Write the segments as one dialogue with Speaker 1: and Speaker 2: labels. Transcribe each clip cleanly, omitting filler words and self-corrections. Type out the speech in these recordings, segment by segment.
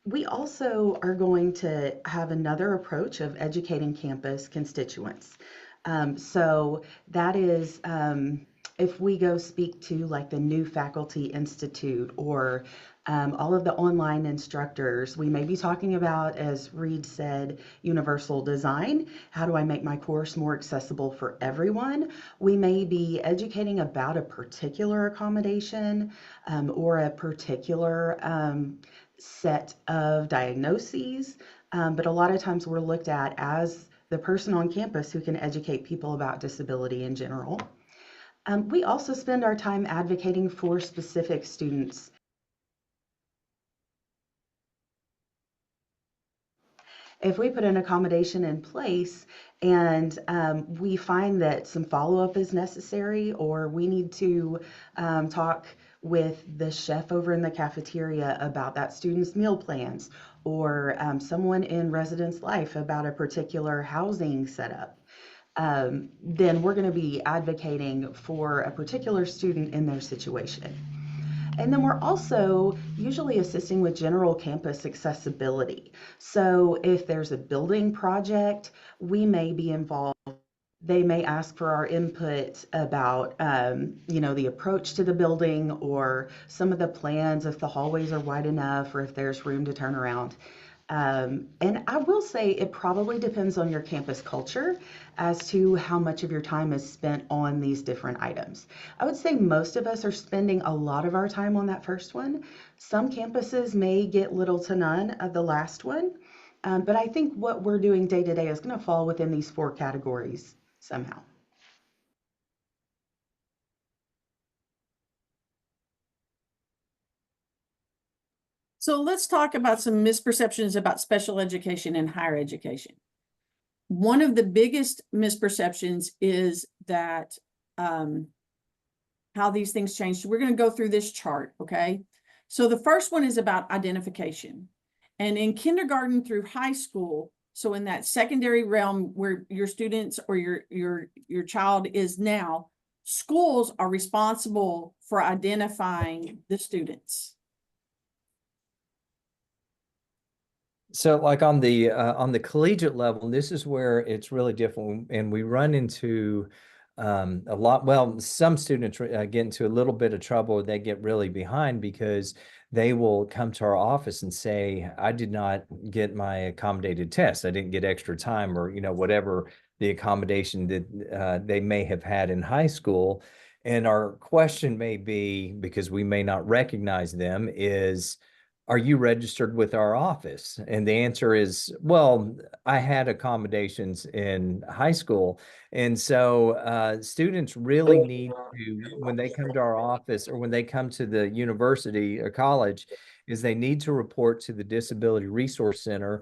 Speaker 1: We also are going to have another approach of educating campus constituents. So that is if we go speak to like the new faculty institute or all of the online instructors, we may be talking about, as Reed said, universal design. How do I make my course more accessible for everyone? We may be educating about a particular accommodation or a particular set of diagnoses, but a lot of times we're looked at as the person on campus who can educate people about disability in general. We also spend our time advocating for specific students. If we put an accommodation in place and we find that some follow-up is necessary, or we need to talk with the chef over in the cafeteria about that student's meal plans, or someone in residence life about a particular housing setup, then we're going to be advocating for a particular student in their situation. And then we're also usually assisting with general campus accessibility. So if there's a building project, we may be involved. They may ask for our input about, the approach to the building or some of the plans, if the hallways are wide enough or if there's room to turn around. And I will say it probably depends on your campus culture as to how much of your time is spent on these different items. I would say most of us are spending a lot of our time on that first one. Some campuses may get little to none of the last one, but I think what we're doing day to day is going to fall within these four categories somehow.
Speaker 2: So let's talk about some misperceptions about special education and higher education. One of the biggest misperceptions is that how these things change. So we're going to go through this chart, okay? So the first one is about identification. And in kindergarten through high school, so in that secondary realm where your students or your child is now, schools are responsible for identifying the students.
Speaker 3: So like on the collegiate level, this is where it's really different, and we run into a lot. Well, some students get into a little bit of trouble. They get really behind because they will come to our office and say, I did not get my accommodated test. I didn't get extra time, or whatever the accommodation that they may have had in high school. And our question may be, because we may not recognize them, is, are you registered with our office? And the answer is, well, I had accommodations in high school. And so students really need to, when they come to our office or when they come to the university or college, is they need to report to the Disability Resource Center,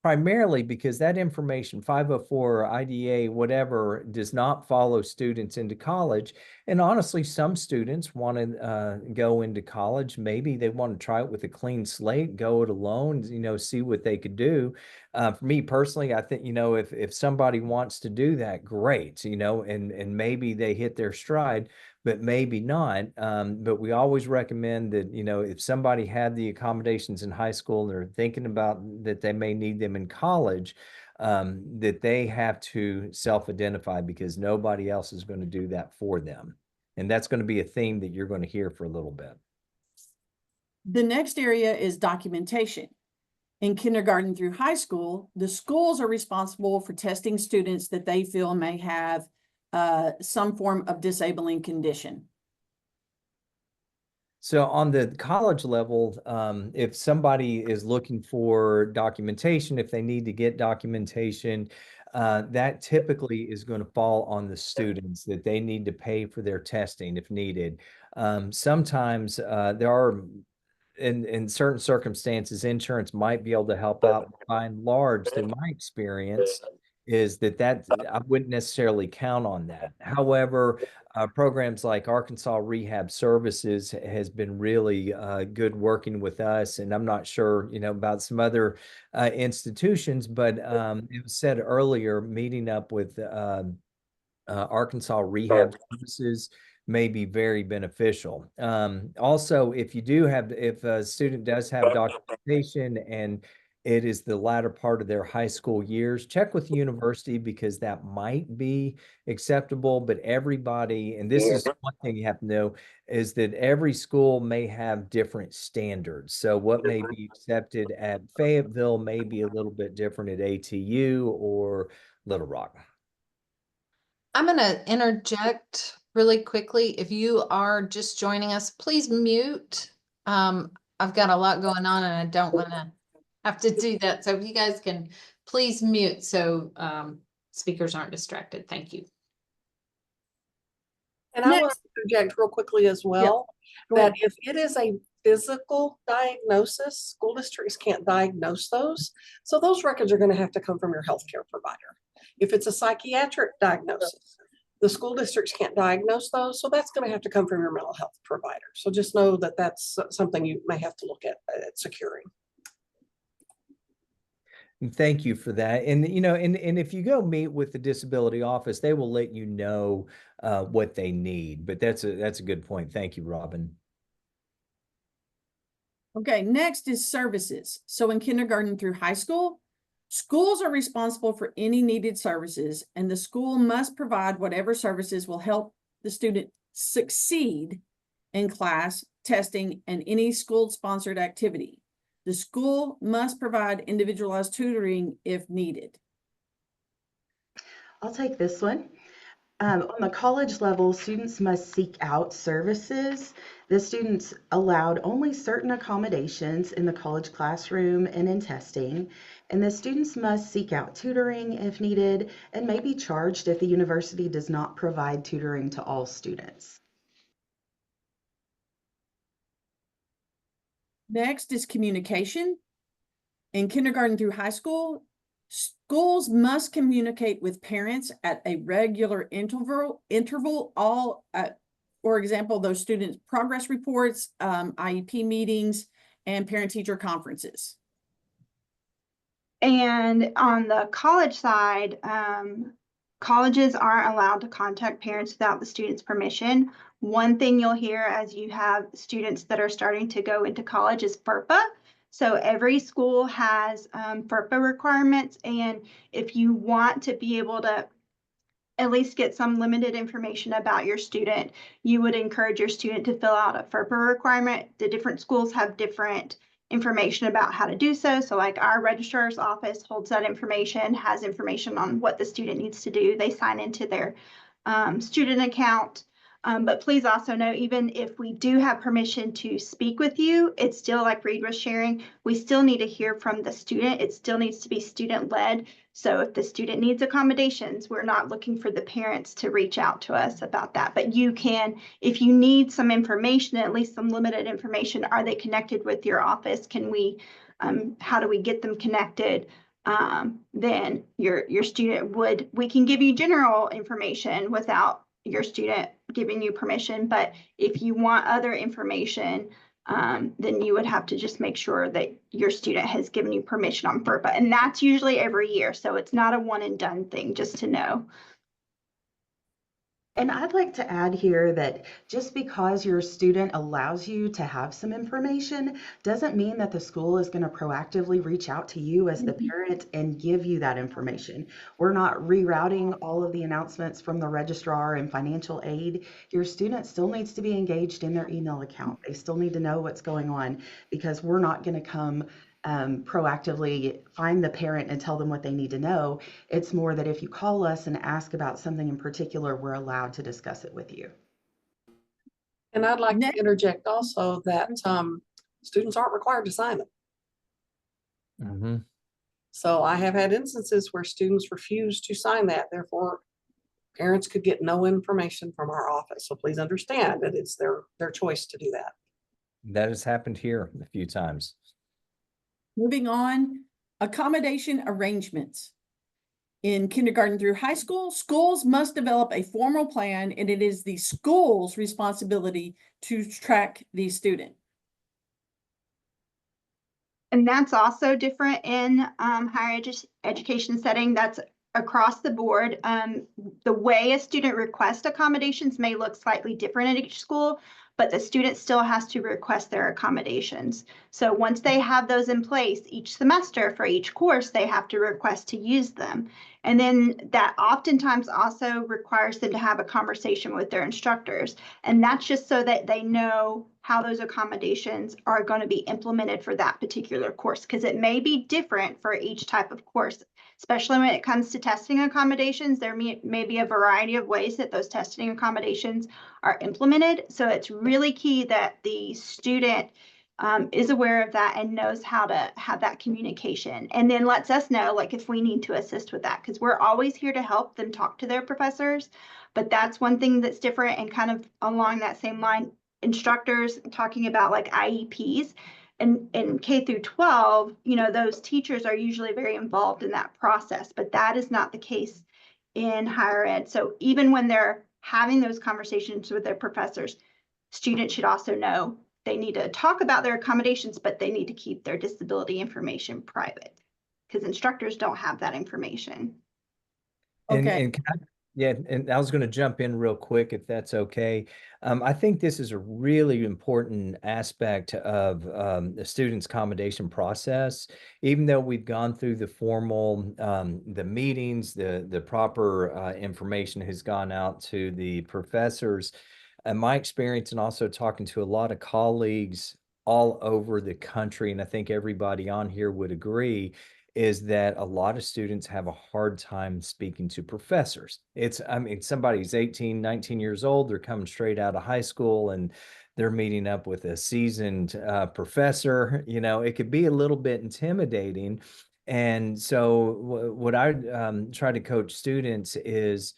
Speaker 3: primarily because that information, 504, IDA, whatever, does not follow students into college. And honestly, some students want to go into college. Maybe they want to try it with a clean slate, go it alone, see what they could do. For me personally, I think, if somebody wants to do that, great, and maybe they hit their stride, but maybe not. But we always recommend that, if somebody had the accommodations in high school and they're thinking about that they may need them in college, that they have to self-identify, because nobody else is going to do that for them. And that's going to be a theme that you're going to hear for a little bit.
Speaker 2: The next area is documentation. In kindergarten through high school, the schools are responsible for testing students that they feel may have some form of disabling condition.
Speaker 3: So on the college level, if somebody is looking for documentation, if they need to get documentation, that typically is going to fall on the students, that they need to pay for their testing if needed. Sometimes there are, in certain circumstances, insurance might be able to help out. By and large, through my experience, is that I wouldn't necessarily count on that. However, programs like Arkansas Rehab Services has been really good working with us, and I'm not sure, about some other institutions, but it was said earlier, meeting up with Arkansas Rehab Services, may be very beneficial. Also, if a student does have documentation and it is the latter part of their high school years, check with the university because that might be acceptable. But everybody, and this is one thing you have to know, is that every school may have different standards. So what may be accepted at Fayetteville may be a little bit different at ATU or Little Rock.
Speaker 4: I'm going to interject really quickly. If you are just joining us, please mute. I've got a lot going on and I don't want to have to do that. So if you guys can please mute so speakers aren't distracted. Thank you.
Speaker 5: And I want to interject real quickly as well, that if it is a physical diagnosis, school districts can't diagnose those. So those records are going to have to come from your healthcare provider. If it's a psychiatric diagnosis, the school districts can't diagnose those. So that's going to have to come from your mental health provider. So just know that that's something you may have to look at securing.
Speaker 3: And thank you for that. And and if you go meet with the disability office, they will let you know what they need. But that's a good point. Thank you, Robin.
Speaker 2: Okay, next is services. So in kindergarten through high school, schools are responsible for any needed services, and the school must provide whatever services will help the student succeed in class, testing, and any school-sponsored activity. The school must provide individualized tutoring if needed.
Speaker 1: I'll take this one. On the college level, students must seek out services. The students allowed only certain accommodations in the college classroom and in testing, and the students must seek out tutoring if needed and may be charged if the university does not provide tutoring to all students.
Speaker 2: Next is communication. In kindergarten through high school, schools must communicate with parents at a regular interval, for example, those students' progress reports, IEP meetings, and parent-teacher conferences.
Speaker 6: And on the college side, colleges aren't allowed to contact parents without the student's permission. One thing you'll hear as you have students that are starting to go into college is FERPA. So every school has FERPA requirements, and if you want to be able to at least get some limited information about your student, you would encourage your student to fill out a FERPA requirement. The different schools have different information about how to do so. So like our registrar's office holds that information, has information on what the student needs to do. They sign into their student account. But please also know, even if we do have permission to speak with you, it's still like Reed was sharing, we still need to hear from the student. It still needs to be student-led. So if the student needs accommodations, we're not looking for the parents to reach out to us about that. But you can, if you need some information, at least some limited information, are they connected with your office? Can we, how do we get them connected? Then your student would, we can give you general information without your student giving you permission. But if you want other information, then you would have to just make sure that your student has given you permission on FERPA. And that's usually every year. So it's not a one and done thing, just to know.
Speaker 1: And I'd like to add here that just because your student allows you to have some information doesn't mean that the school is going to proactively reach out to you as the parent and give you that information. We're not rerouting all of the announcements from the registrar and financial aid. Your student still needs to be engaged in their email account. They still need to know what's going on, because we're not going to come proactively find the parent and tell them what they need to know. It's more that if you call us and ask about something in particular, we're allowed to discuss it with you.
Speaker 5: And I'd like to interject also that students aren't required to sign it.
Speaker 3: Mm-hmm.
Speaker 5: So I have had instances where students refuse to sign that. Therefore, parents could get no information from our office. So please understand that it's their choice to do that.
Speaker 3: That has happened here a few times.
Speaker 2: Moving on, accommodation arrangements. In kindergarten through high school, schools must develop a formal plan, and it is the school's responsibility to track the student.
Speaker 6: And that's also different in higher education setting. That's across the board. The way a student requests accommodations may look slightly different at each school, but the student still has to request their accommodations. So once they have those in place each semester for each course, they have to request to use them. And then that oftentimes also requires them to have a conversation with their instructors. And that's just so that they know how those accommodations are going to be implemented for that particular course, because it may be different for each type of course. Especially when it comes to testing accommodations, there may be a variety of ways that those testing accommodations are implemented. So it's really key that the student is aware of that and knows how to have that communication, and then lets us know like if we need to assist with that, because we're always here to help them talk to their professors. But that's one thing that's different, and kind of along that same line, instructors talking about like IEPs. And in K through 12, you know, those teachers are usually very involved in that process, but that is not the case in higher ed. So even when they're having those conversations with their professors, students should also know they need to talk about their accommodations, but they need to keep their disability information because instructors don't have that information.
Speaker 2: Okay.
Speaker 3: And yeah, and I was going to jump in real quick if that's okay. I think this is a really important aspect of the student's accommodation process. Even though we've gone through the formal, the meetings, the proper information has gone out to the professors. My experience, and also talking to a lot of colleagues all over the country, and I think everybody on here would agree, is that a lot of students have a hard time speaking to professors. I mean, somebody's 18, 19 years old, they're coming straight out of high school and they're meeting up with a seasoned professor. You know, it could be a little bit intimidating. And so what I try to coach students is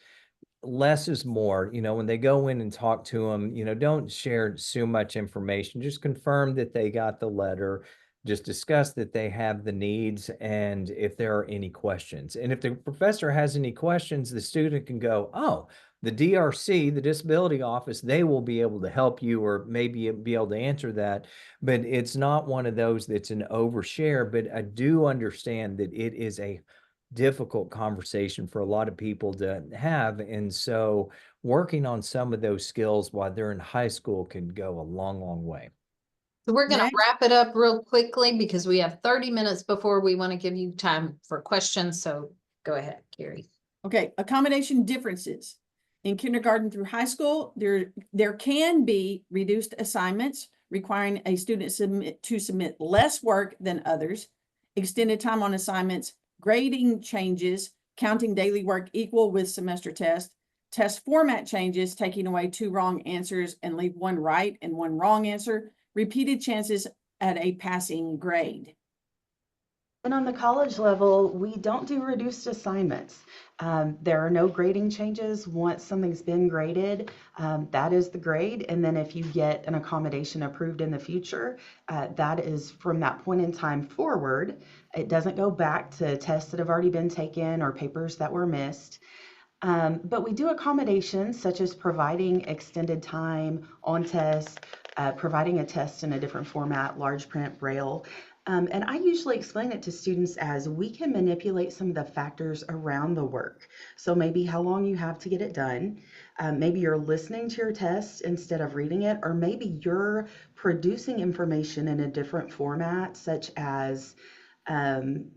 Speaker 3: less is more. You know, when they go in and talk to them, you know, don't share so much information. Just confirm that they got the letter. Just discuss that they have the needs and if there are any questions. And if the professor has any questions, the student can go, oh, the DRC, the disability office, they will be able to help you or maybe be able to answer that. But it's not one of those that's an overshare. But I do understand that it is a difficult conversation for a lot of people to have. And so working on some of those skills while they're in high school can go a long, long way.
Speaker 4: So we're going to
Speaker 2: Next.
Speaker 4: wrap it up real quickly because we have 30 minutes before we want to give you time for questions. So go ahead, Carrie.
Speaker 2: Okay, accommodation differences. In kindergarten through high school, there can be reduced assignments requiring a student to submit less work than others, extended time on assignments, grading changes, counting daily work equal with semester test format changes, taking away 2 wrong answers and leave 1 right and 1 wrong answer, repeated chances at a passing grade.
Speaker 1: And on the college level, we don't do reduced assignments. There are no grading changes. Once something's been graded, that is the grade. And then if you get an accommodation approved in the future, that is from that point in time forward. It doesn't go back to tests that have already been taken or papers that were missed. But we do accommodations such as providing extended time on tests, providing a test in a different format, large print, Braille. And I usually explain it to students as we can manipulate some of the factors around the work. So maybe how long you have to get it done. Maybe you're listening to your test instead of reading it, or maybe you're producing information in a different format, such as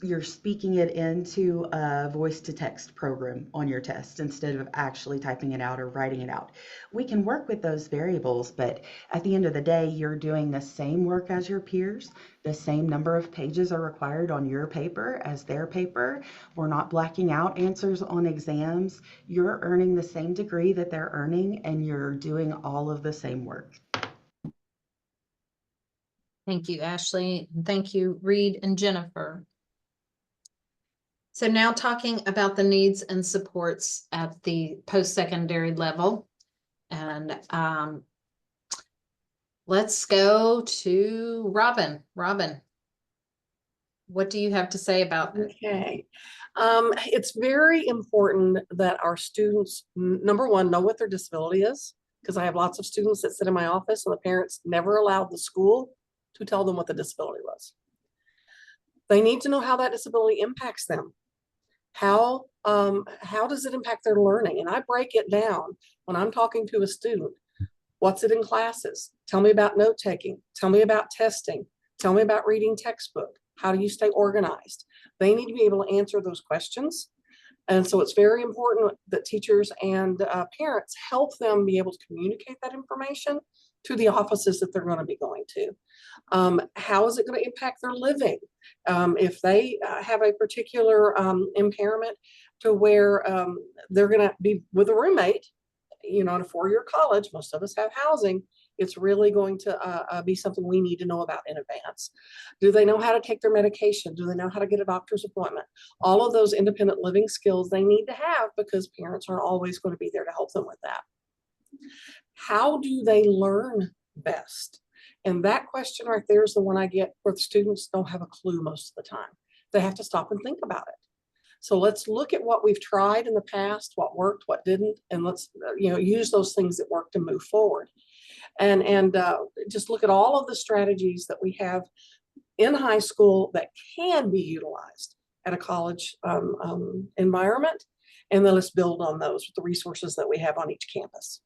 Speaker 1: you're speaking it into a voice to text program on your test instead of actually typing it out or writing it out. We can work with those variables, but at the end of the day, you're doing the same work as your peers. The same number of pages are required on your paper as their paper. We're not blacking out answers on exams. You're earning the same degree that they're earning, and you're doing all of the same work.
Speaker 4: Thank you, Ashley. And thank you, Reed and Jennifer. So now talking about the needs and supports at the post-secondary level. And let's go to Robin. Robin, what do you have to say about this?
Speaker 5: Okay. It's very important that our students, number one, know what their disability is, because I have lots of students that sit in my office and the parents never allowed the school to tell them what the disability was. They need to know how that disability impacts them. How does it impact their learning? And I break it down when I'm talking to a student. What's it in classes? Tell me about note taking. Tell me about testing. Tell me about reading textbook. How do you stay organized? They need to be able to answer those questions. And so it's very important that teachers and parents help them be able to communicate that information to the offices that they're going to be going to. How is it going to impact their living? If they have a particular impairment to where they're going to be with a roommate, you know, in a four-year college, most of us have housing. It's really going to be something we need to know about in advance. Do they know how to take their medication? Do they know how to get a doctor's appointment? All of those independent living skills they need to have, because parents aren't always going to be there to help them with that. How do they learn best? And that question right there is the one I get where the students don't have a clue most of the time. They have to stop and think about it. So let's look at what we've tried in the past, what worked, what didn't, and let's use those things that work to move forward. And just look at all of the strategies that we have in high school that can be utilized at a college environment, and then let's build on those with the resources that we have on each campus.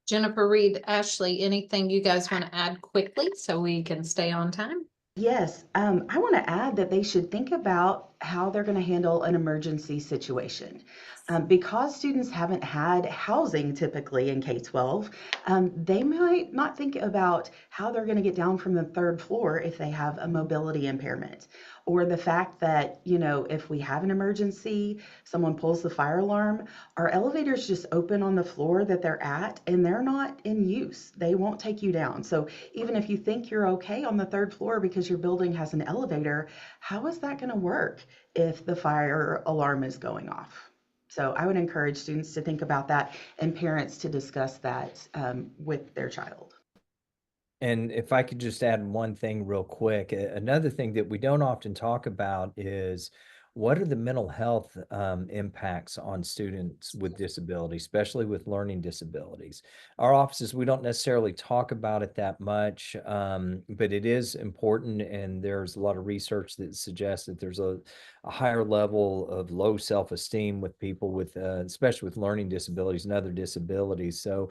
Speaker 4: Jennifer, Reed, Ashley, anything you guys want to add quickly so we can stay on time?
Speaker 1: Yes, I want to add that they should think about how they're going to handle an emergency situation. Because students haven't had housing typically in K-12, they might not think about how they're going to get down from the third floor if they have a mobility impairment, or the fact that, if we have an emergency, someone pulls the fire alarm, our elevators just open on the floor that they're at and they're not in use. They won't take you down. So even if you think you're okay on the third floor because your building has an elevator, how is that going to work if the fire alarm is going off? So I would encourage students to think about that and parents to discuss that with their child.
Speaker 3: And if I could just add one thing real quick, another thing that we don't often talk about is what are the mental health impacts on students with disabilities, especially with learning disabilities? Our offices, we don't necessarily talk about it that much, but it is important. And there's a lot of research that suggests that there's a higher level of low self-esteem with people with, especially with learning disabilities and other disabilities. So,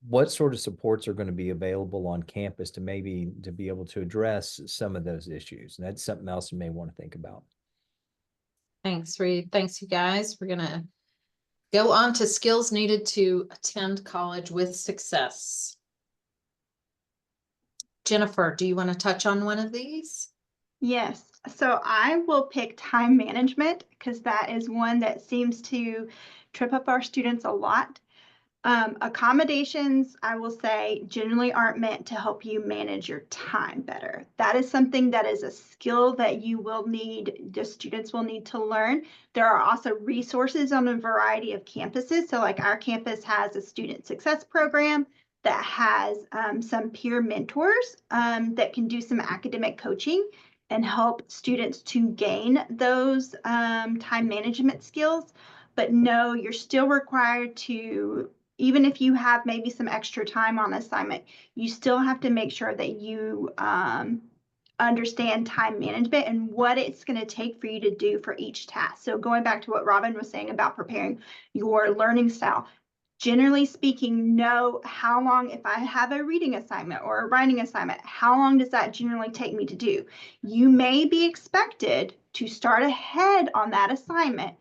Speaker 3: what sort of supports are going to be available on campus to be able to address some of those issues? And that's something else you may want to think about.
Speaker 4: Thanks, Reed. Thanks, you guys. We're going to go on to skills needed to attend college with success. Jennifer, do you want to touch on one of these?
Speaker 6: Yes, so I will pick time management because that is one that seems to trip up our students a lot. Accommodations, I will say, generally aren't meant to help you manage your time better. That is something that is a skill that you will need, the students will need to learn. There are also resources on a variety of campuses. So like our campus has a student success program that has some peer mentors that can do some academic coaching and help students to gain those time management skills. But no, you're still required to, even if you have maybe some extra time on assignment, you still have to make sure that you understand time management and what it's going to take for you to do for each task. So going back to what Robin was saying about preparing your learning style, generally speaking, know how long, if I have a reading assignment or a writing assignment, how long does that generally take me to do? You may be expected to start ahead on that assignment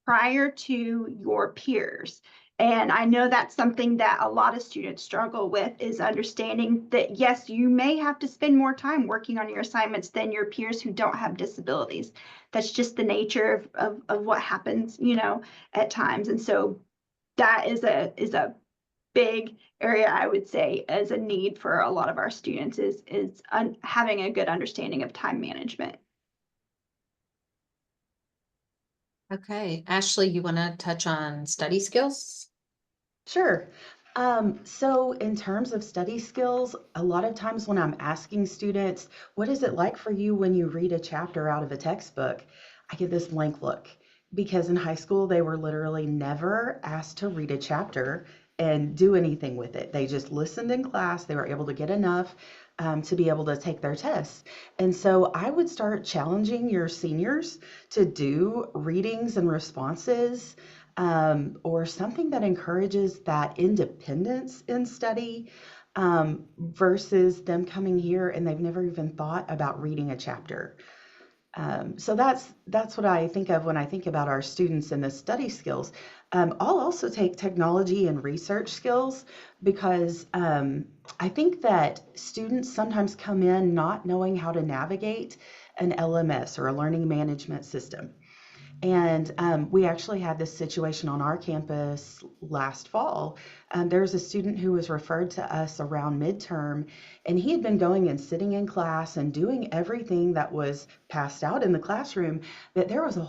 Speaker 6: prior to your peers. And I know that's something that a lot of students struggle with, is understanding that, yes, you may have to spend more time working on your assignments than your peers who don't have disabilities. That's just the nature of what happens, at times. And so that is a big area, I would say, as a need for a lot of our students is having a good understanding of time management.
Speaker 4: Okay, Ashley, you want to touch on study skills?
Speaker 1: Sure. So in terms of study skills, a lot of times when I'm asking students, what is it like for you when you read a chapter out of a textbook? I get this blank look, because in high school, they were literally never asked to read a chapter and do anything with it. They just listened in class. They were able to get enough to be able to take their tests. And so I would start challenging your seniors to do readings and responses, or something that encourages that independence in study, versus them coming here and they've never even thought about reading a chapter. So that's what I think of when I think about our students and the study skills. I'll also take technology and research skills because I think that students sometimes come in not knowing how to navigate an LMS or a learning management system. And we actually had this situation on our campus last fall. There was a student who was referred to us around midterm, and he had been going and sitting in class and doing everything that was passed out in the classroom, but there was a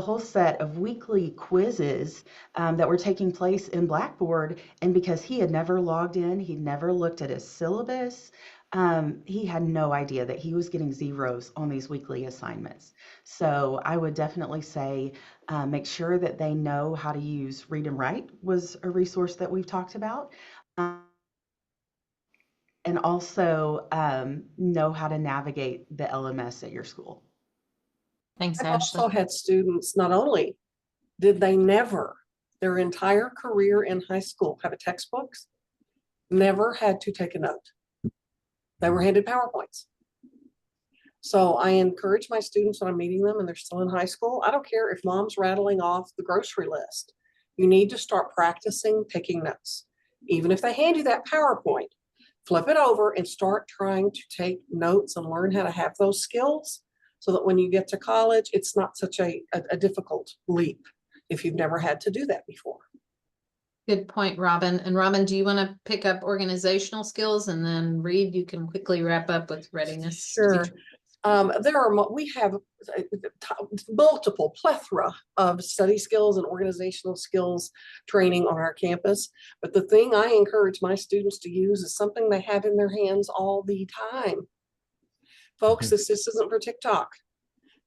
Speaker 1: whole set of weekly quizzes that were taking place in Blackboard. And because he had never logged in, he'd never looked at his syllabus, he had no idea that he was getting zeros on these weekly assignments. So I would definitely say make sure that they know how to use Read and Write was a resource that we've talked about. And also know how to navigate the LMS at your school.
Speaker 4: Thanks,
Speaker 5: I've
Speaker 4: Ashley.
Speaker 5: also had students, not only did they never, their entire career in high school, have a textbook, never had to take a note. They were handed PowerPoints. So I encourage my students when I'm meeting them and they're still in high school, I don't care if mom's rattling off the grocery list. You need to start practicing taking notes. Even if they hand you that PowerPoint, flip it over and start trying to take notes and learn how to have those skills so that when you get to college, it's not such a difficult leap if you've never had to do that before.
Speaker 4: Good point, Robin. And Robin, do you want to pick up organizational skills and then Reed, you can quickly wrap up with readiness? to be
Speaker 5: Sure. We have multiple plethora of study skills and organizational skills training on our campus. But the thing I encourage my students to use is something they have in their hands all the time. Folks, this isn't for TikTok.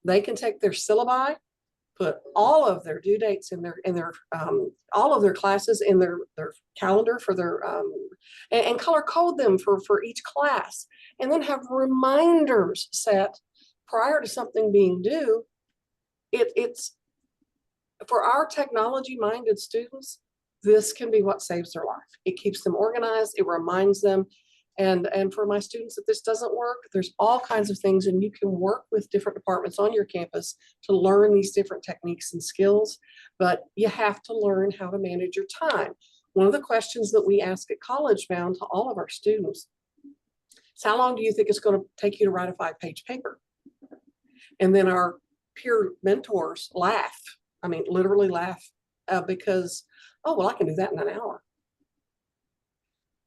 Speaker 5: They can take their syllabi, put all of their due dates in their all of their classes in their calendar for their and color code them for each class, and then have reminders set prior to something being due. It's for our technology minded students, this can be what saves their life. It keeps them organized, it reminds them. And for my students, if this doesn't work, there's all kinds of things, and you can work with different departments on your campus to learn these different techniques and skills, but you have to learn how to manage your time. One of the questions that we ask at College Bound to all of our students is, how long do you think it's going to take you to write a 5-page paper? And then our peer mentors laugh. I mean, literally laugh because, oh, well, I can do that in an hour.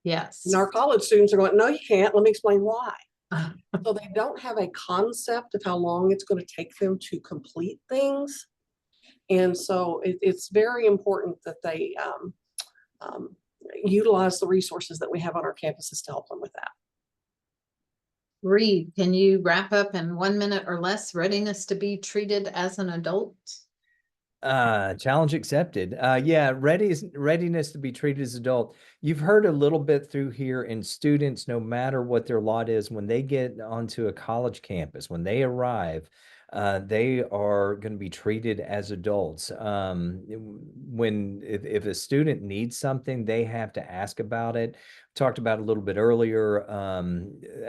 Speaker 4: Yes.
Speaker 5: And our college students are going, no, you can't. Let me explain why. So they don't have a concept of how long it's going to take them to complete things. And so it's very important that they utilize the resources that we have on our campuses to help them with that.
Speaker 4: Reed, can you wrap up in 1 minute or less? Readiness to be treated as an adult?
Speaker 3: Challenge accepted. Yeah, readiness to be treated as adult. You've heard a little bit through here, and students, no matter what their lot is, when they get onto a college campus, when they arrive, they are going to be treated as adults. If a student needs something, they have to ask about it. Talked about a little bit earlier,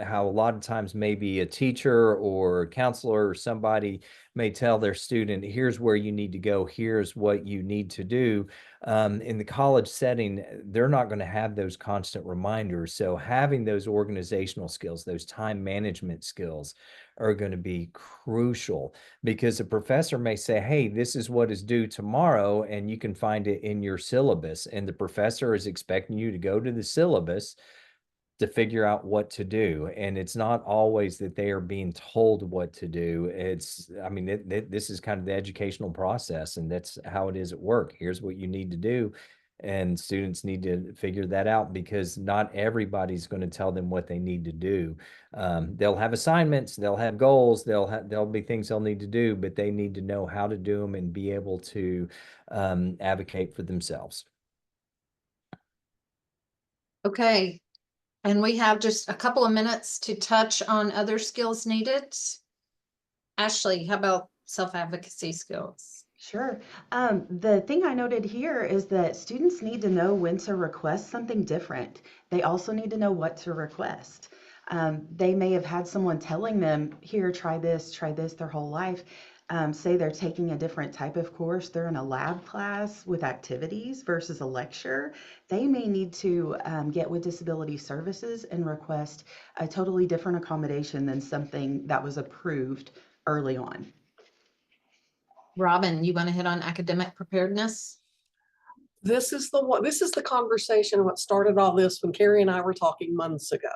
Speaker 3: how a lot of times maybe a teacher or counselor or somebody may tell their student, here's where you need to go, here's what you need to do. In the college setting, they're not going to have those constant reminders. So having those organizational skills, those time management skills are going to be crucial, because a professor may say, hey, this is what is due tomorrow, and you can find it in your syllabus. And the professor is expecting you to go to the syllabus to figure out what to do. And it's not always that they are being told what to do. This is kind of the educational process, and that's how it is at work. Here's what you need to do. And students need to figure that out, because not everybody's going to tell them what they need to do. They'll have assignments, they'll have goals, there'll be things they'll need to do, but they need to know how to do them and be able to advocate for themselves.
Speaker 4: Okay, and we have just a couple of minutes to touch on other skills needed. Ashley, how about self-advocacy skills?
Speaker 1: Sure. The thing I noted here is that students need to know when to request something different. They also need to know what to request. They may have had someone telling them, here, try this their whole life. Say they're taking a different type of course, they're in a lab class with activities versus a lecture. They may need to get with Disability Services and request a totally different accommodation than something that was approved early on.
Speaker 4: Robin, you want to hit on academic preparedness?
Speaker 5: This is the conversation, what started all this when Carrie and I were talking months ago.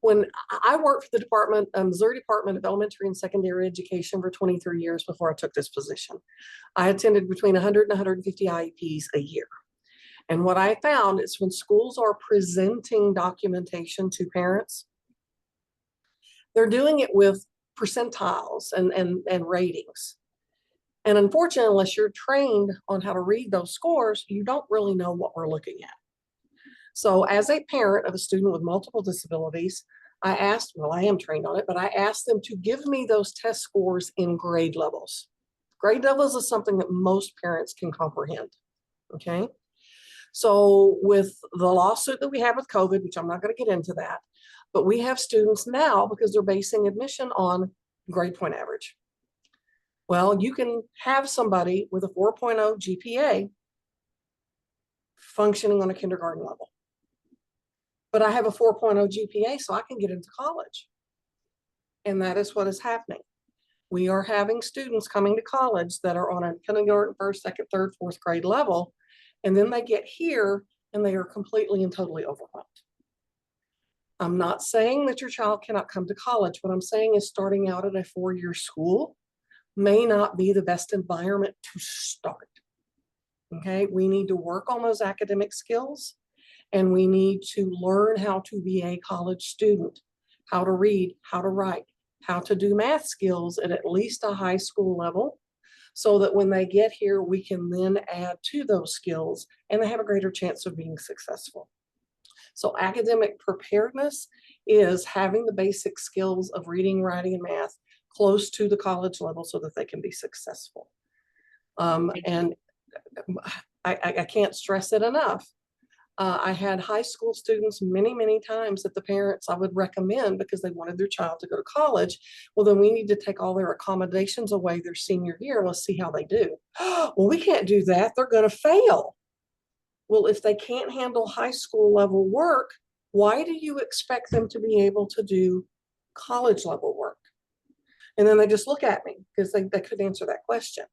Speaker 5: When I worked for the department, Missouri Department of Elementary and Secondary Education for 23 years before I took this position. I attended between 100 and 150 IEPs a year. And what I found is when schools are presenting documentation to parents, they're doing it with percentiles and ratings. And unfortunately, unless you're trained on how to read those scores, you don't really know what we're looking at. So as a parent of a student with multiple disabilities, I am trained on it, but I asked them to give me those test scores in grade levels. Grade levels is something that most parents can comprehend, okay? So with the lawsuit that we have with COVID, which I'm not going to get into that, but we have students now because they're basing admission on grade point average. Well, you can have somebody with a 4.0 GPA functioning on a kindergarten level. But I have a 4.0 GPA, so I can get into college. And that is what is happening. We are having students coming to college that are on a kindergarten, first, second, third, fourth grade level, and then they get here and they are completely and totally overwhelmed. I'm not saying that your child cannot come to college. What I'm saying is starting out at a 4-year school may not be the best environment to start. Okay, we need to work on those academic skills. And we need to learn how to be a college student, how to read, how to write, how to do math skills at least a high school level, so that when they get here, we can then add to those skills and they have a greater chance of being successful. So academic preparedness is having the basic skills of reading, writing, and math close to the college level so that they can be successful. And I can't stress it enough. I had high school students many times that the parents I would recommend because they wanted their child to go to college. Well, then we need to take all their accommodations away their senior year. Let's see how they do. Well, we can't do that. They're going to fail. Well, if they can't handle high school level work, why do you expect them to be able to do college level work? And then they just look at me because they couldn't answer that question.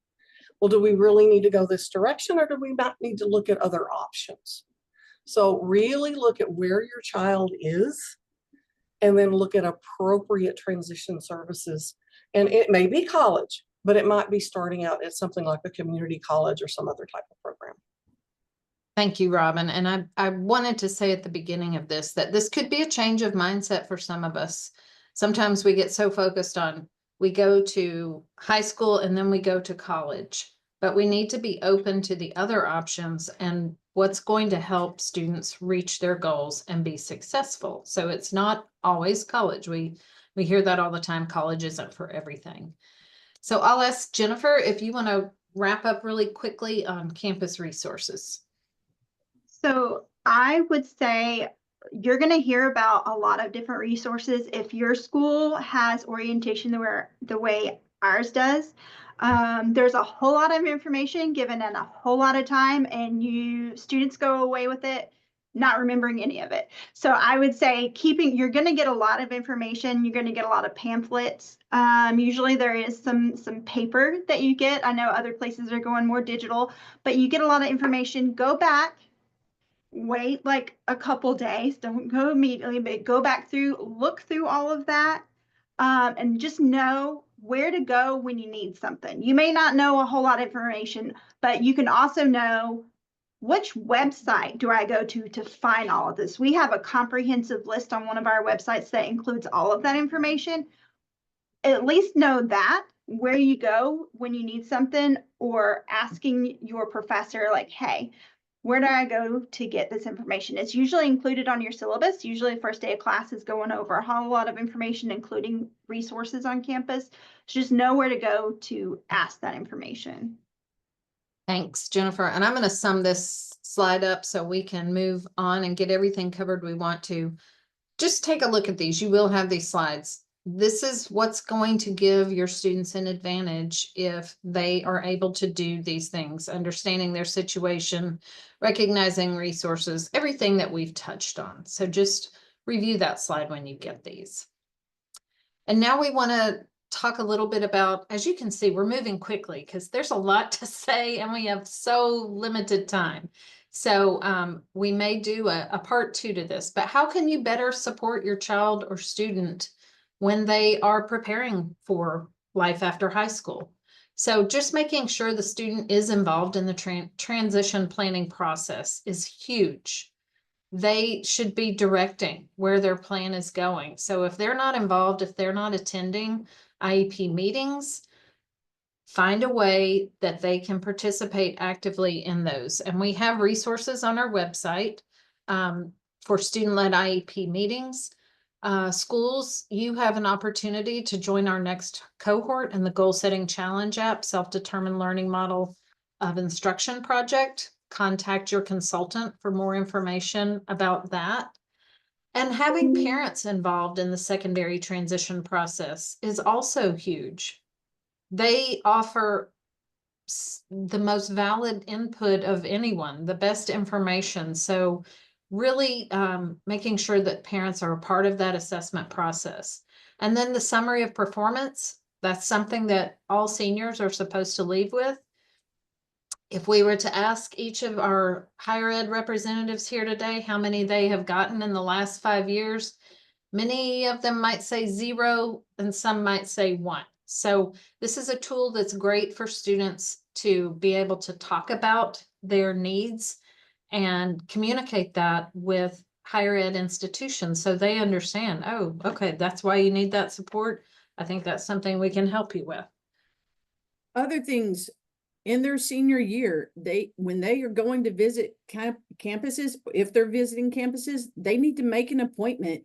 Speaker 5: Well, do we really need to go this direction, or do we not need to look at other options? So really look at where your child is and then look at appropriate transition services. And it may be college, but it might be starting out at something like a community college or some other type of program.
Speaker 4: Thank you, Robin. And I wanted to say at the beginning of this that this could be a change of mindset for some of us. Sometimes we get so focused on, we go to high school and then we go to college, but we need to be open to the other options and what's going to help students reach their goals and be successful. So it's not always college. We hear that all the time. College isn't for everything. So I'll ask Jennifer if you want to wrap up really quickly on campus resources.
Speaker 6: So I would say you're going to hear about a lot of different resources. If your school has orientation the way ours does, there's a whole lot of information given in a whole lot of time, and students go away with it not remembering any of it. So I would say you're going to get a lot of information. You're going to get a lot of pamphlets. Usually there is some paper that you get. I know other places are going more digital, but you get a lot of information. Go back. Wait like a couple days, don't go immediately, but go back through, look through all of that, and just know where to go when you need something. You may not know a whole lot of information, but you can also know which website do I go to find all of this. We have a comprehensive list on one of our websites that includes all of that information. At least know that where you go when you need something, or asking your professor like, hey, where do I go to get this information? It's usually included on your syllabus. Usually first day of class is going over a whole lot of information, including resources on campus. So just know where to go to ask that information.
Speaker 4: Thanks, Jennifer. And I'm going to sum this slide up so we can move on and get everything covered we want to. Just take a look at these. You will have these slides. This is what's going to give your students an advantage if they are able to do these things, understanding their situation, recognizing resources, everything that we've touched on. So just review that slide when you get these. And now we want to talk a little bit about, as you can see, we're moving quickly because there's a lot to say and we have so limited time. So we may do a part 2 to this, but how can you better support your child or student when they are preparing for life after high school? So just making sure the student is involved in the transition planning process is huge. They should be directing where their plan is going. So if they're not involved, if they're not attending IEP meetings, find a way that they can participate actively in those. And we have resources on our website for student-led IEP meetings. Schools, you have an opportunity to join our next cohort in the Goal Setting Challenge app, Self-Determined Learning Model of Instruction project. Contact your consultant for more information about that. And having parents involved in the secondary transition process is also huge. They offer the most valid input of anyone, the best information. So really making sure that parents are a part of that assessment process. And then the summary of performance, that's something that all seniors are supposed to leave with. If we were to ask each of our higher ed representatives here today how many they have gotten in the last 5 years, many of them might say 0 and some might say 1. So this is a tool that's great for students to be able to talk about their needs and communicate that with higher ed institutions so they understand, oh, okay, that's why you need that support. I think that's something we can help you with.
Speaker 2: Other things in their senior year, when they are going to visit campuses, if they're visiting campuses, they need to make an appointment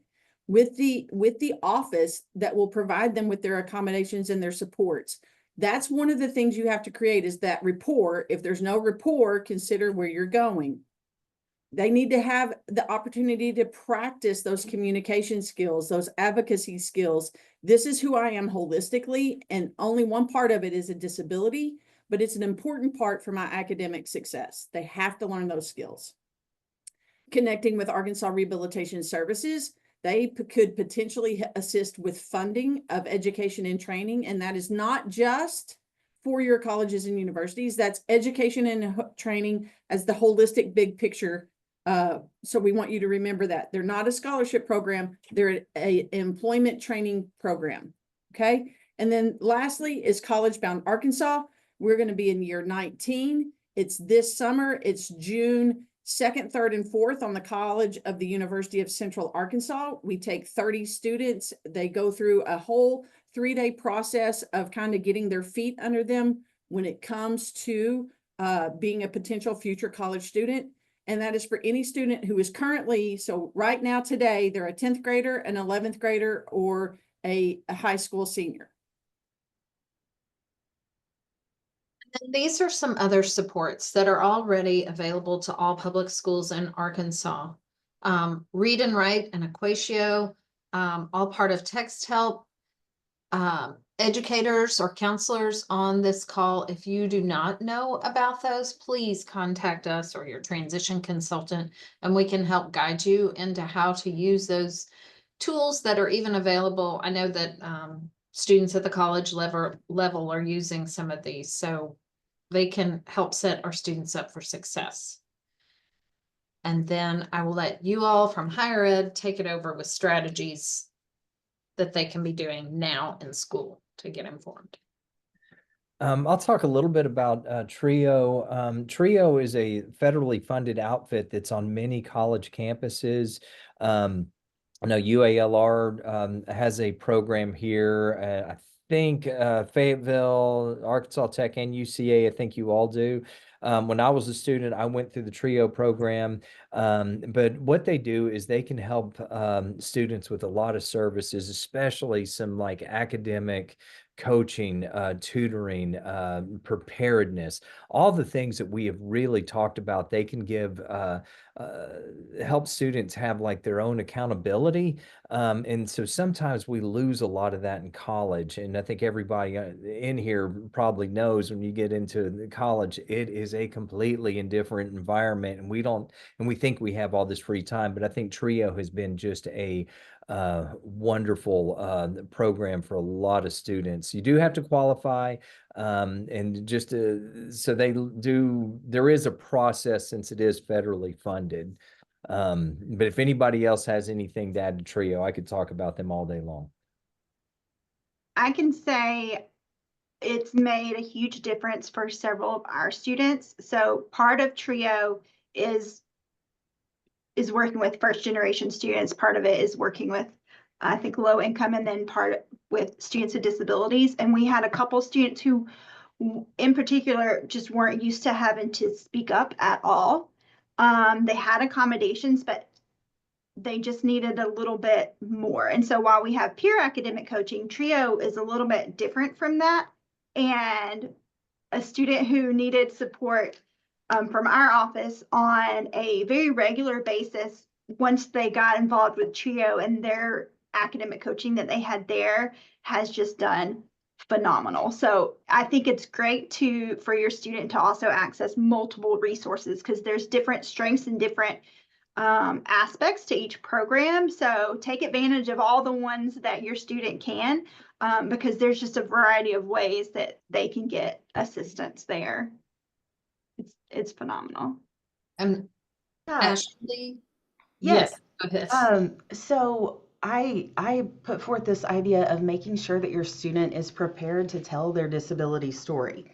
Speaker 2: with the office that will provide them with their accommodations and their supports. That's one of the things you have to create, is that rapport. If there's no rapport, consider where you're going. They need to have the opportunity to practice those communication skills, those advocacy skills. This is who I am holistically, and only one part of it is a disability, but it's an important part for my academic success. They have to learn those skills. Connecting with Arkansas Rehabilitation Services, they could potentially assist with funding of education and training, and that is not just four-year colleges and universities. That's education and training as the holistic big picture. So we want you to remember that. They're not a scholarship program. They're an employment training program, okay? And then lastly is College Bound Arkansas. We're going to be in year 19. It's this summer. It's June 2nd, 3rd, and 4th on the College of the University of Central Arkansas. We take 30 students. They go through a whole 3-day process of kind of getting their feet under them when it comes to being a potential future college student. And that is for any student who is currently, so right now today, they're a 10th grader, an 11th grader, or a high school senior.
Speaker 4: And these are some other supports that are already available to all public schools in Arkansas. Read and Write and Equatio, all part of Text Help. Educators or counselors on this call, if you do not know about those, please contact us or your transition consultant, and we can help guide you into how to use those tools that are even available. I know that students at the college level are using some of these, so they can help set our students up for success. And then I will let you all from higher ed take it over with strategies that they can be doing now in school to get informed.
Speaker 3: I'll talk a little bit about TRIO. TRIO is a federally funded outfit that's on many college campuses. I know UALR has a program here. I think Fayetteville, Arkansas Tech, and UCA, I think you all do. When I was a student, I went through the TRIO program. But what they do is they can help students with a lot of services, especially some like academic coaching, tutoring, preparedness, all the things that we have really talked about. They can give help students have like their own accountability. And so sometimes we lose a lot of that in college. And I think everybody in here probably knows when you get into the college, it is a completely indifferent environment. And we think we have all this free time, but I think TRIO has been just a wonderful program for a lot of students. You do have to qualify, and just so there is a process since it is federally funded. But if anybody else has anything to add to TRIO, I could talk about them all day long.
Speaker 6: I can say it's made a huge difference for several of our students. So part of TRIO is working with first generation students. Part of it is working with, I think, low income, and then part with students with disabilities. And we had a couple students who in particular just weren't used to having to speak up at all. They had accommodations, but they just needed a little bit more. And so while we have peer academic coaching, TRIO is a little bit different from that. And a student who needed support from our office on a very regular basis, once they got involved with TRIO, and their academic coaching that they had there has just done phenomenal. So I think it's great for your student to also access multiple resources, because there's different strengths and different aspects to each program. So take advantage of all the ones that your student can, because there's just a variety of ways that they can get assistance there. It's phenomenal.
Speaker 4: And
Speaker 1: Yeah.
Speaker 4: Ashley?
Speaker 1: Yes.
Speaker 4: Go ahead.
Speaker 1: So I put forth this idea of making sure that your student is prepared to tell their disability story.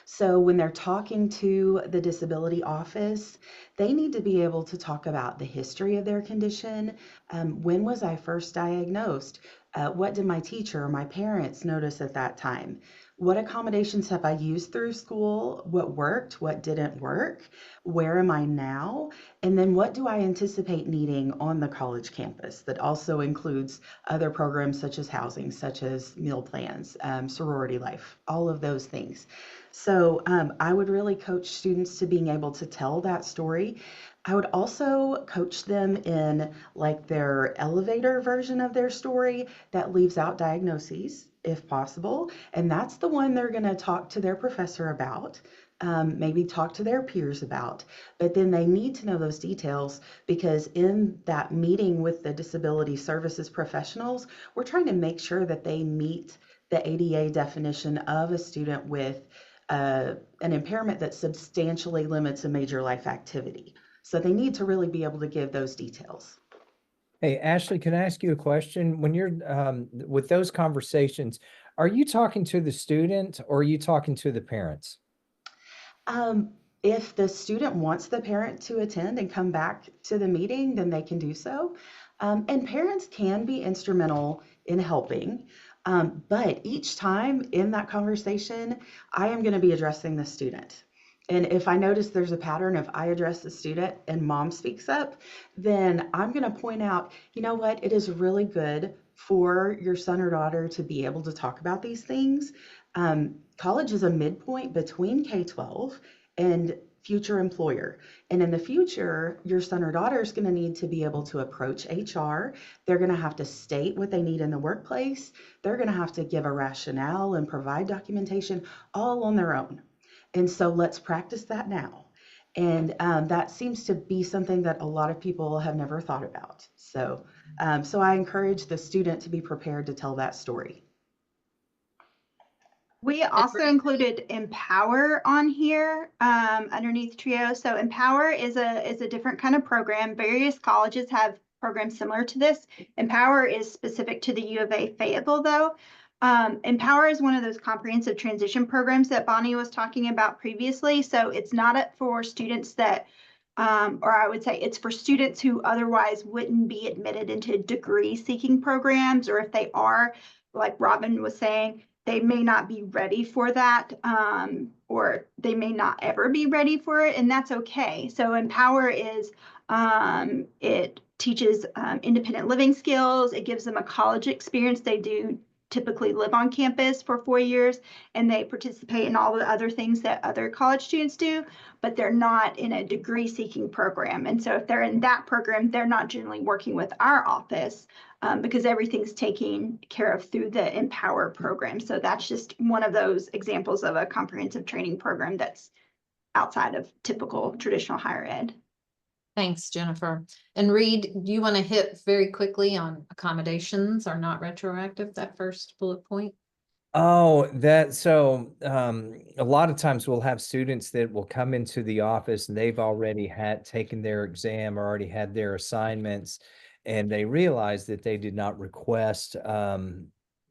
Speaker 1: So when they're talking to the disability office, they need to be able to talk about the history of their condition. When was I first diagnosed? What did my teacher or my parents notice at that time? What accommodations have I used through school? What worked? What didn't work? Where am I now? And then what do I anticipate needing on the college campus that also includes other programs such as housing, such as meal plans, sorority life, all of those things. So I would really coach students to being able to tell that story. I would also coach them in like their elevator version of their story that leaves out diagnoses if possible. And that's the one they're going to talk to their professor about, maybe talk to their peers about. But then they need to know those details, because in that meeting with the disability services professionals, we're trying to make sure that they meet the ADA definition of a student with an impairment that substantially limits a major life activity. So they need to really be able to give those details.
Speaker 3: Hey, Ashley, can I ask you a question? When you're with those conversations, are you talking to the student or are you talking to the parents?
Speaker 1: If the student wants the parent to attend and come back to the meeting, then they can do so. And parents can be instrumental in helping. But each time in that conversation, I am going to be addressing the student. And if I notice there's a pattern, if I address the student and mom speaks up, then I'm going to point out, you know what, it is really good for your son or daughter to be able to talk about these things. College is a midpoint between K-12 and future employer. And in the future, your son or daughter is going to need to be able to approach HR. They're going to have to state what they need in the workplace. They're going to have to give a rationale and provide documentation all on their own. And so let's practice that now. And that seems to be something that a lot of people have never thought about. So I encourage the student to be prepared to tell that story.
Speaker 6: We also included Empower on here underneath TRIO. So Empower is a different kind of program. Various colleges have programs similar to this. Empower is specific to the U of A Fayetteville, though. Empower is one of those comprehensive transition programs that Bonnie was talking about previously. So it's not for students that, or I would say it's for students who otherwise wouldn't be admitted into degree seeking programs, or if they are, like Robin was saying, they may not be ready for that, or they may not ever be ready for it, and that's okay. So Empower is, it teaches independent living skills. It gives them a college experience. They do typically live on campus for 4 years, and they participate in all the other things that other college students do, but they're not in a degree seeking program. And so if they're in that program, they're not generally working with our office, because everything's taken care of through the Empower program. So that's just one of those examples of a comprehensive training program that's outside of typical traditional higher ed.
Speaker 4: Thanks, Jennifer. And Reed, do you want to hit very quickly on accommodations are not retroactive, that first bullet point?
Speaker 3: Oh, a lot of times we'll have students that will come into the office and they've already had taken their exam or already had their assignments, and they realize that they did not request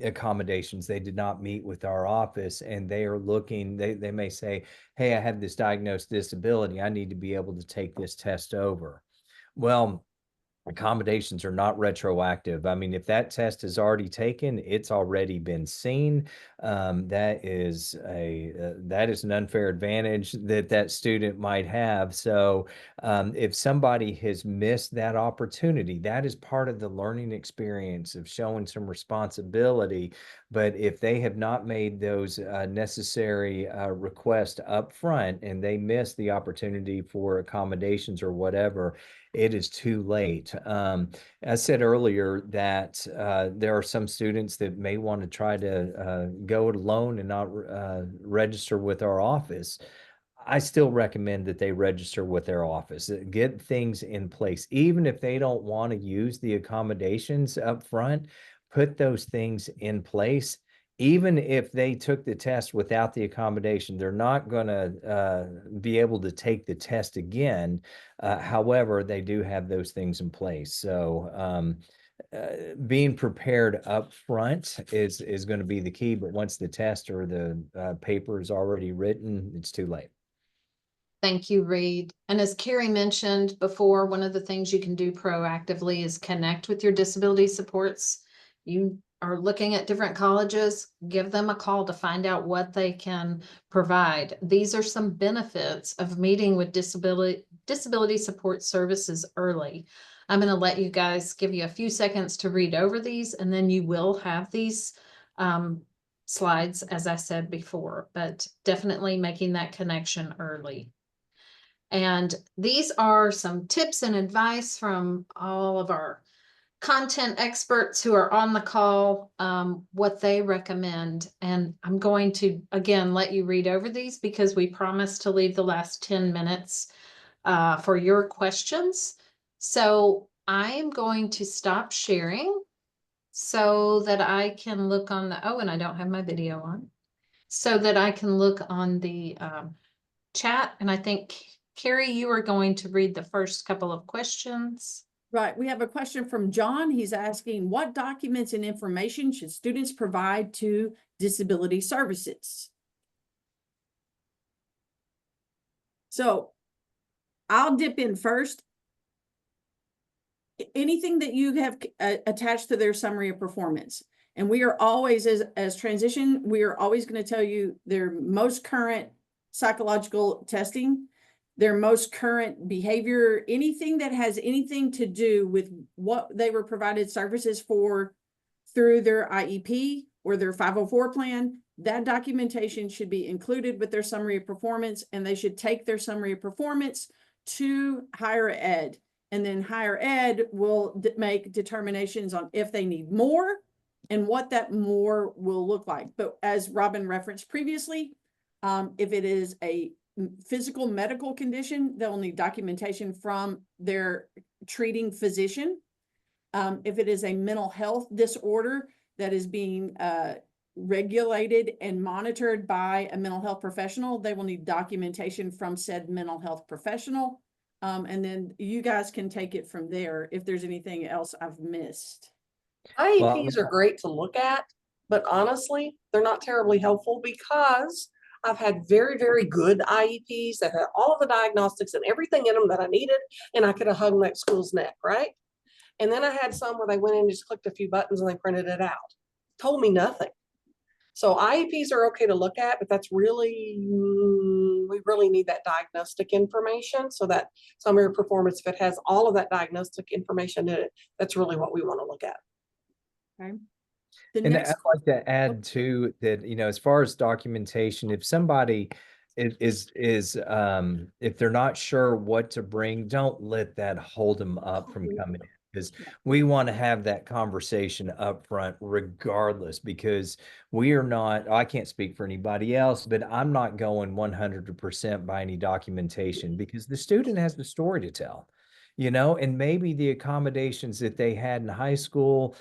Speaker 3: accommodations. They did not meet with our office, and they are looking, they may say, hey, I have this diagnosed disability. I need to be able to take this test over. Well, accommodations are not retroactive. I mean, if that test is already taken, it's already been seen. That is an unfair advantage that student might have. So if somebody has missed that opportunity, that is part of the learning experience of showing some responsibility. But if they have not made those necessary requests up front and they miss the opportunity for accommodations or whatever, it is too late. I said earlier that there are some students that may want to try to go it alone and not register with our office. I still recommend that they register with their office, get things in place. Even if they don't want to use the accommodations up front, put those things in place. Even if they took the test without the accommodation, they're not going to be able to take the test again. However, they do have those things in place. So being prepared up front is going to be the key. But once the test or the paper is already written, it's too late.
Speaker 4: Thank you, Reed. And as Carrie mentioned before, one of the things you can do proactively is connect with your disability supports. You are looking at different colleges, give them a call to find out what they can provide. These are some benefits of meeting with disability support services early. I'm going to let you guys give you a few seconds to read over these, and then you will have these slides, as I said before, but definitely making that connection early. And these are some tips and advice from all of our content experts who are on the call, what they recommend. And I'm going to, again, let you read over these because we promised to leave the last 10 minutes for your questions. So I am going to stop sharing so that I can look on the, oh, and I don't have my video on, so that I can look on the chat. And I think, Carrie, you are going to read the first couple of questions.
Speaker 2: Right. We have a question from John. He's asking, what documents and information should students provide to disability services? So I'll dip in first. Anything that you have attached to their summary of performance. And we are always, as transition, we are always going to tell you their most current psychological testing, their most current behavior, anything that has anything to do with what they were provided services for through their IEP or their 504 plan, that documentation should be included with their summary of performance, and they should take their summary of performance to higher ed. And then higher ed will make determinations on if they need more and what that more will look like. But as Robin referenced previously, if it is a physical medical condition, they'll need documentation from their treating physician. If it is a mental health disorder that is being regulated and monitored by a mental health professional, they will need documentation from said mental health professional. And then you guys can take it from there if there's anything else I've missed.
Speaker 5: IEPs are great to look at, but honestly, they're not terribly helpful because I've had very, very good IEPs that had all of the diagnostics and everything in them that I needed, and I could have hung that school's neck, right? And then I had some where they went in and just clicked a few buttons and they printed it out. Told me nothing. So IEPs are okay to look at, but that's really, we really need that diagnostic information so that summary of performance, if it has all of that diagnostic information in it, that's really what we want to look at.
Speaker 2: Okay. The
Speaker 3: And
Speaker 2: next,
Speaker 3: I'd like to add too that, as far as documentation, if somebody is if they're not sure what to bring, don't let that hold them up from coming in. Because we want to have that conversation up front regardless, because we are not, I can't speak for anybody else, but I'm not going 100% by any documentation, because the student has the story to tell, and maybe the accommodations that they had in high school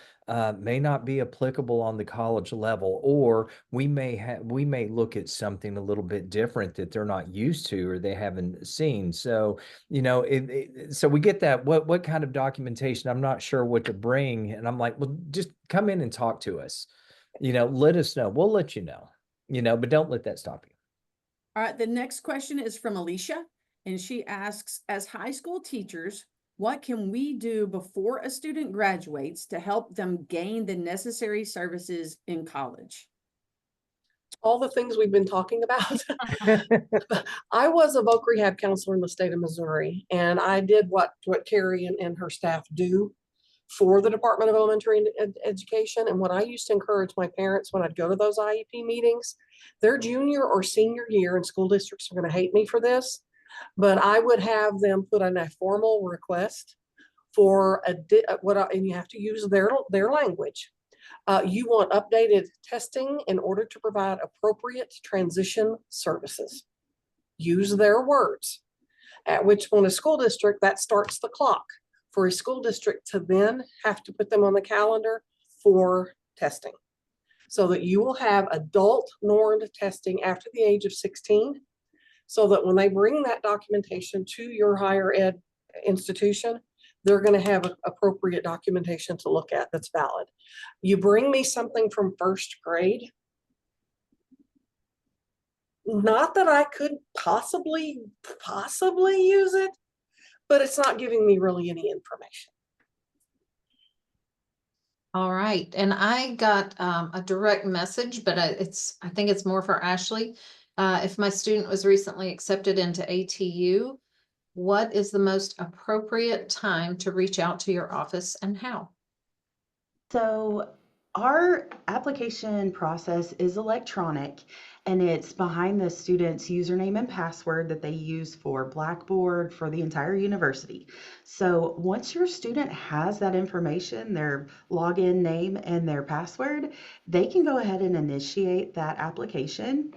Speaker 3: may not be applicable on the college level, or we may look at something a little bit different that they're not used to or they haven't seen. So, so we get that. What kind of documentation? I'm not sure what to bring, and I'm like, well, just come in and talk to us. Let us know. We'll let you know. But don't let that stop you.
Speaker 2: all right, the next question is from Alicia, and she asks, as high school teachers, what can we do before a student graduates to help them gain the necessary services in college?
Speaker 5: All the things we've been talking about. I was a voc rehab counselor in the state of Missouri, and I did what Carrie and her staff do for the Department of Elementary Education. And what I used to encourage my parents when I'd go to those IEP meetings, their junior or senior year, and school districts are going to hate me for this, but I would have them put in a formal request for and you have to use their language. You want updated testing in order to provide appropriate transition services. Use their words, at which point a school district, that starts the clock for a school district to then have to put them on the calendar for testing, so that you will have adult normed testing after the age of 16, so that when they bring that documentation to your higher ed institution, they're going to have appropriate documentation to look at that's valid. You bring me something from first grade, not that I could possibly use it, but it's not giving me really any information.
Speaker 4: All right, and I got a direct message, but I think it's more for Ashley. If my student was recently accepted into ATU, what is the most appropriate time to reach out to your office and how?
Speaker 1: So our application process is electronic, and it's behind the student's username and password that they use for Blackboard for the entire university. So once your student has that information, their login name and their password, they can go ahead and initiate that application.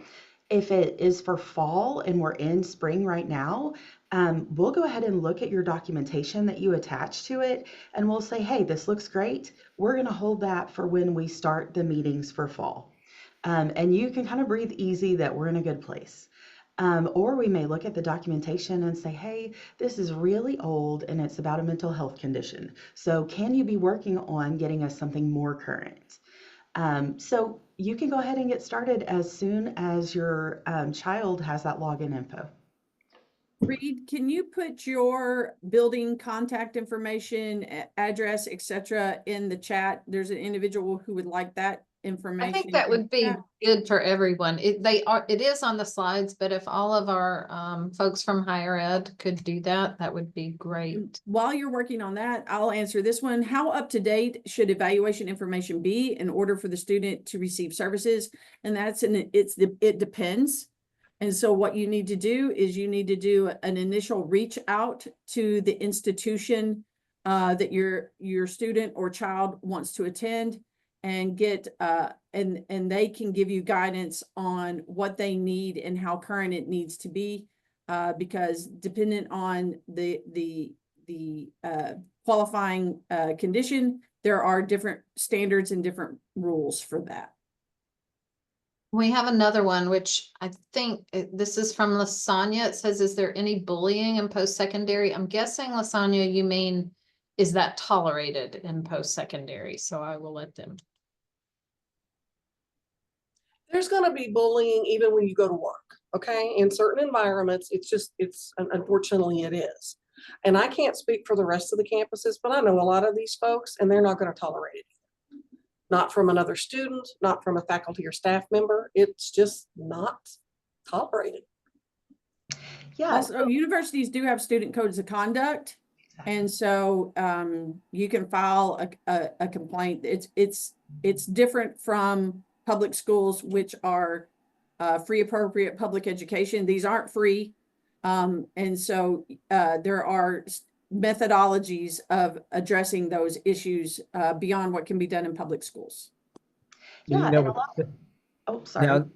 Speaker 1: If it is for fall and we're in spring right now, we'll go ahead and look at your documentation that you attach to it, and we'll say, hey, this looks great. We're going to hold that for when we start the meetings for fall. And you can kind of breathe easy that we're in a good place. Or we may look at the documentation and say, hey, this is really old and it's about a mental health condition. So can you be working on getting us something more current? So you can go ahead and get started as soon as your child has that login info.
Speaker 2: Reed, can you put your building contact information, address, etc. in the chat? There's an individual who would like that information.
Speaker 4: I think that would be good for everyone. It is on the slides, but if all of our folks from higher ed could do that, that would be great.
Speaker 2: While you're working on that, I'll answer this one. How up to date should evaluation information be in order for the student to receive services? And it depends. And so what you need to do is you need to do an initial reach out to the institution that your student or child wants to attend, and get and they can give you guidance on what they need and how current it needs to be, because dependent on the qualifying condition, there are different standards and different rules for that.
Speaker 4: We have another one, which I think this is from Lasagna. It says, is there any bullying in post-secondary? I'm guessing, Lasagna, you mean, is that tolerated in post-secondary? So I will let them.
Speaker 5: There's going to be bullying even when you go to work. Okay. In certain environments, unfortunately it is. And I can't speak for the rest of the campuses, but I know a lot of these folks and they're not going to tolerate it. not from another student, not from a faculty or staff member. It's just not tolerated.
Speaker 1: Yeah.
Speaker 2: Also, universities do have student codes of conduct. And so you can file a complaint. It's different from public schools, which are free appropriate public education. These aren't free. And so there are methodologies of addressing those issues beyond what can be done in public schools.
Speaker 1: Yeah.
Speaker 3: You
Speaker 1: And
Speaker 3: know,
Speaker 1: a lot, oh, sorry.
Speaker 3: now,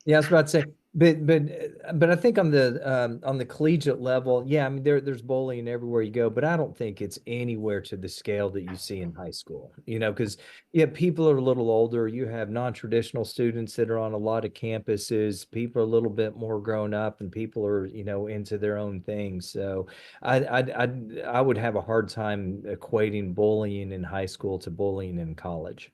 Speaker 3: yeah, I was about to say, but I think on the collegiate level, yeah, I mean there's bullying everywhere you go, but I don't think it's anywhere to the scale that you see in high school. You know, because yeah, people are a little older. You have non-traditional students that are on a lot of campuses. People are a little bit more grown up, and people are, you know, into their own things. So I would have a hard time equating bullying in high school to bullying in college.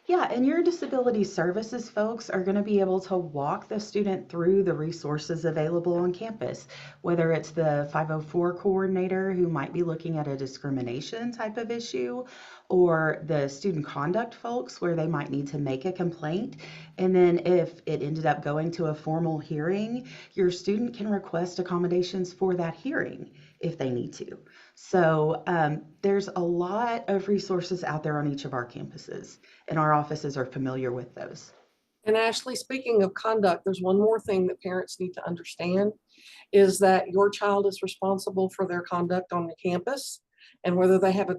Speaker 1: Yeah, and your disability services folks are going to be able to walk the student through the resources available on campus, whether it's the 504 coordinator who might be looking at a discrimination type of issue, or the student conduct folks where they might need to make a complaint. And then if it ended up going to a formal hearing, your student can request accommodations for that hearing if they need to. So there's a lot of resources out there on each of our campuses, and our offices are familiar with those.
Speaker 5: And Ashley, speaking of conduct, there's one more thing that parents need to understand is that your child is responsible for their conduct on the campus. And whether they have a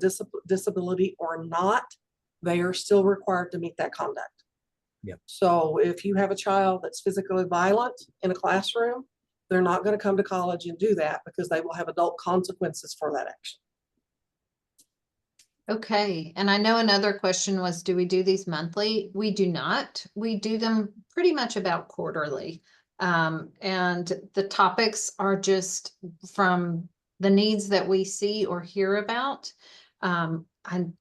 Speaker 5: disability or not, they are still required to meet that conduct.
Speaker 3: Yep.
Speaker 5: So if you have a child that's physically violent in a classroom, they're not going to come to college and do that because they will have adult consequences for that action.
Speaker 4: Okay, and I know another question was, do we do these monthly? We do not. We do them pretty much about quarterly. And the topics are just from the needs that we see or hear about. I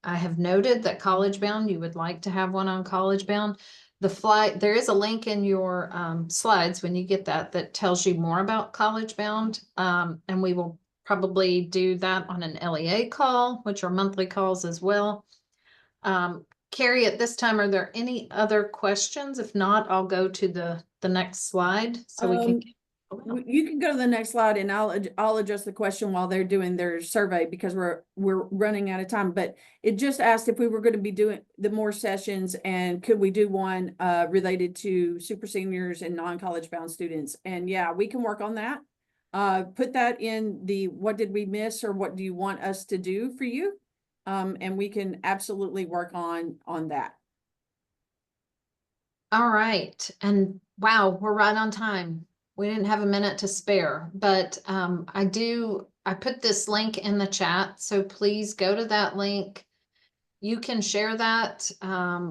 Speaker 4: have noted that College Bound, you would like to have one on College Bound. There is a link in your slides when you get that tells you more about College Bound. And we will probably do that on an LEA call, which are monthly calls as well. Carrie, at this time, are there any other questions? If not, I'll go to the next slide so we can.
Speaker 2: You can go to the next slide and I'll address the question while they're doing their survey because we're running out of time. But it just asked if we were going to be doing the more sessions and could we do one related to super seniors and non-college bound students. And yeah, we can work on that. Put that in the what did we miss or what do you want us to do for you? And we can absolutely work on that.
Speaker 4: All right. And wow, we're right on time. We didn't have a minute to spare, but I put this link in the chat. So please go to that link. You can share that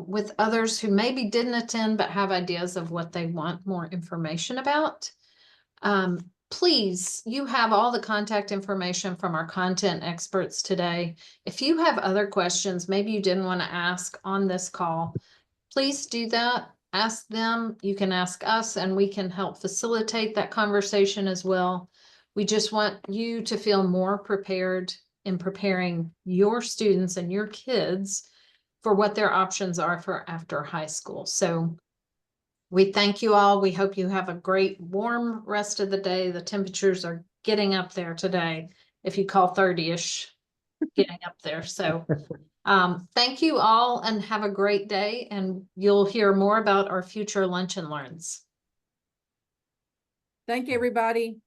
Speaker 4: with others who maybe didn't attend, but have ideas of what they want more information about. Please, you have all the contact information from our content experts today. If you have other questions, maybe you didn't want to ask on this call, please do that. Ask them. You can ask us and we can help facilitate that conversation as well. We just want you to feel more prepared in preparing your students and your kids for what their options are for after high school. So we thank you all. We hope you have a great warm rest of the day. The temperatures are getting up there today. If you call 30-ish, getting up there. So thank you all and have a great day. And you'll hear more about our future Lunch and Learns.
Speaker 2: Thank you, everybody.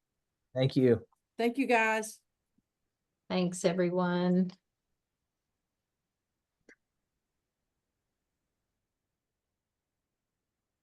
Speaker 3: Thank you.
Speaker 2: Thank you, guys.
Speaker 4: Thanks, everyone.